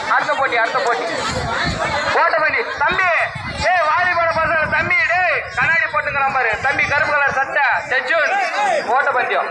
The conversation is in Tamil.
அடுத்த போட்டி அடுத்த போட்டி ஓட்ட பண்ணி தம்பி வாலிபால பசங்க தம்பி கண்ணாடி போட்டுக்கிறான் பாரு தம்பி கருப்பு கலர் சட்டை செஜூன் ஓட்ட பந்தயம்